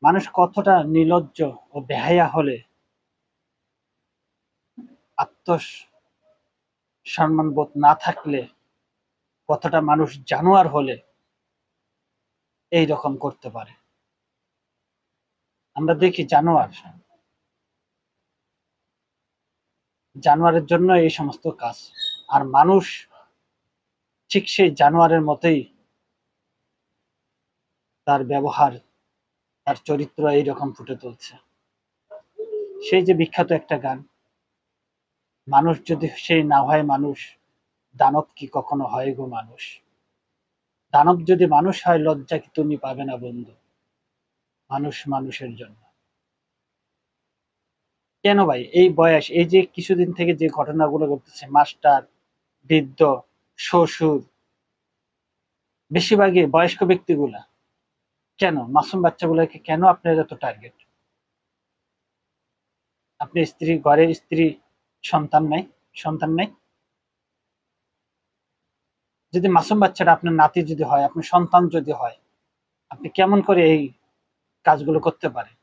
মানুষ কতটা নির্লজ্জ ও বেহায়া হলে আত্মসম্মানবোধ না থাকলে কতটা মানুষ জানোয়ার হলে এই রকম করতে পারে। আমরা দেখি জানোয়ারের জন্য এই সমস্ত কাজ, আর মানুষ ঠিক সেই জানোয়ারের মতোই তার ব্যবহার, তার চরিত্র এইরকম ফুটে তুলছে। সেই যে বিখ্যাত একটা গান, মানুষ যদি সেই না হয় মানুষ, দানব কি কখনো হয় গো মানুষ। দানব যদি মানুষ হয়, লজ্জা কি তুমি পাবে না বন্ধু, মানুষ মানুষের জন্য। কেন ভাই এই বয়স, এই যে কিছুদিন থেকে যে ঘটনাগুলো ঘটতেছে, মাস্টার, বৃদ্ধ, শ্বশুর, বেশিরভাগই বয়স্ক ব্যক্তিগুলা, কেন মাসুম বাচ্চাগুলোকে কেন আপনার এত টার্গেট? আপনি ঘরে স্ত্রী, সন্তান নাই? যদি মাসুম বাচ্চাটা আপনার নাতি যদি হয়, আপনার সন্তান যদি হয়, আপনি কেমন করে এই কাজগুলো করতে পারেন?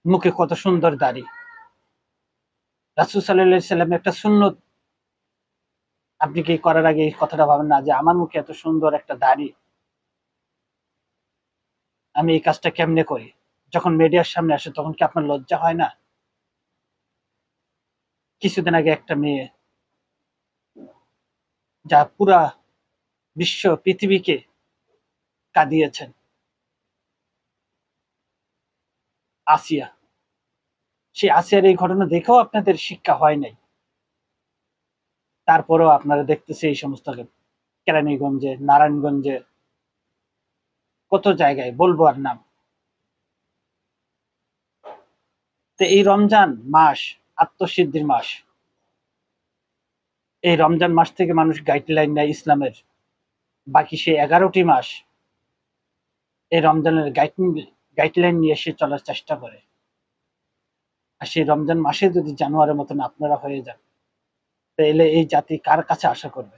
মুখে কত সুন্দর দাড়ি, রাসূল সাল্লাল্লাহু আলাইহি সাল্লামের একটা সুন্নত। আপনি কি করার আগে এই কথাটা ভাবেন না যে আমার মুখে এত সুন্দর একটা দাড়ি, আমি এই কাজটা কেমনে করি? যখন মিডিয়ার সামনে আসে তখন কি আপনার লজ্জা হয় না? কিছুদিন আগে একটা মেয়ে, যা পুরা পৃথিবীকে কাঁদিয়েছেন, আসিয়া, সেই আসিয়ার এই ঘটনা দেখেও আপনাদের শিক্ষা হয় নাই। তারপরেও আপনারা দেখতেছে এই সমস্ত কেরানীগঞ্জে, নারায়ণগঞ্জে, কত জায়গায় বলবো আর নাম। তো এই রমজান মাস আত্মসিদ্ধির মাস। এই রমজান মাস থেকে মানুষ গাইডলাইন নেয় ইসলামের। বাকি সে 11টি মাস এই রমজানের গাইডলাইন নিয়ে সে চলার চেষ্টা করে। আর সেই রমজান মাসে যদি জানোয়ারের মতন আপনারা হয়ে যান, তাহলে এই জাতি কার কাছে আশা করবে?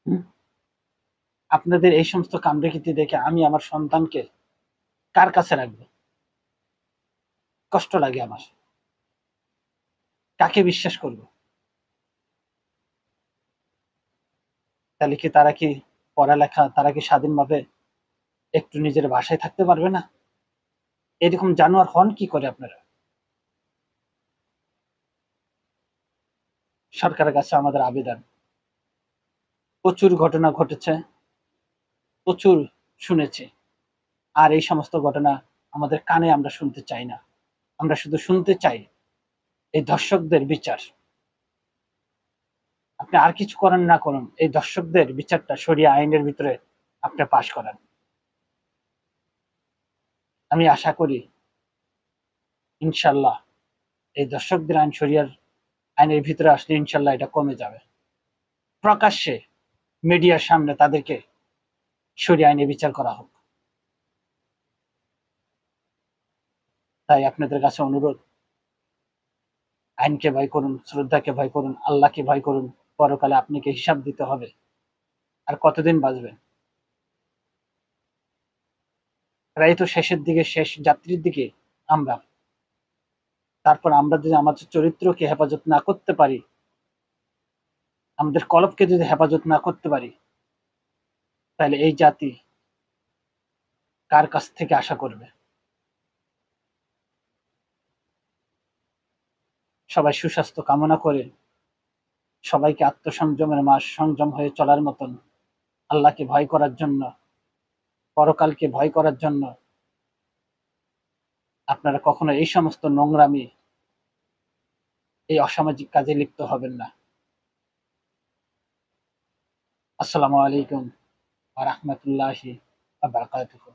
হুম? আপনাদের এই সমস্ত কাণ্ডকীর্তি দেখে আমি আমার সন্তানকে কার কাছে রাখবো? কষ্ট লাগে আমার। কাকে বিশ্বাস করব? তাহলে কি তারা কি পড়ালেখা, তারা কি স্বাধীনভাবে একটু নিজের বাসায় থাকতে পারবে না? এরকম জানোয়ার হন কি করে আপনারা? সরকারের কাছে আমাদের আবেদন, প্রচুর ঘটনা ঘটেছে, প্রচুর শুনেছি। আর এই সমস্ত ঘটনা আমাদের কানে আমরা শুনতে চাই না। আমরা শুধু শুনতে চাই এই ধর্ষকদের বিচার। আপনি আর কিছু করেন না করুন, এই ধর্ষকদের বিচারটা শরিয়া আইনের ভিতরে আপনি পাশ করান। আমি আশা করি ইনশাল্লাহ এই ধর্ষকদের আইন শরিয়ার আইনের ভিতরে আসলে ইনশাল্লাহ এটা কমে যাবে। প্রকাশ্যে মিডিয়ার সামনে তাদেরকে শরিয়া আইনে বিচার করা হোক। তাই আপনাদের কাছে অনুরোধ, আইনকে ভয় করুন, শ্রদ্ধাকে ভয় করুন, আল্লাহকে ভয় করুন। পরকালে আপনাকে হিসাব দিতে হবে। আর কতদিন বাঁচবেন? প্রায় তো শেষের দিকে, শেষ যাত্রীর দিকে আমরা। তারপর আমরা যদি আমাদের চরিত্রকে হেফাজত না করতে পারি, আমাদের কলবকে যদি হেফাজত না করতে পারি, তাহলে এই জাতি কার কাছ থেকে আশা করবে? সবাই সুস্বাস্থ্য কামনা করে সবাইকে আত্মসংযমের মাস, সংযম হয়ে চলার মতন, আল্লাহকে ভয় করার জন্য, পরকালকে ভয় করার জন্য আপনারা কখনো এই সমস্ত নোংরামি, এই অসামাজিক কাজে লিপ্ত হবেন না। আসসালামু আলাইকুম ওয়া রাহমাতুল্লাহি ওয়া বারাকাতুহু।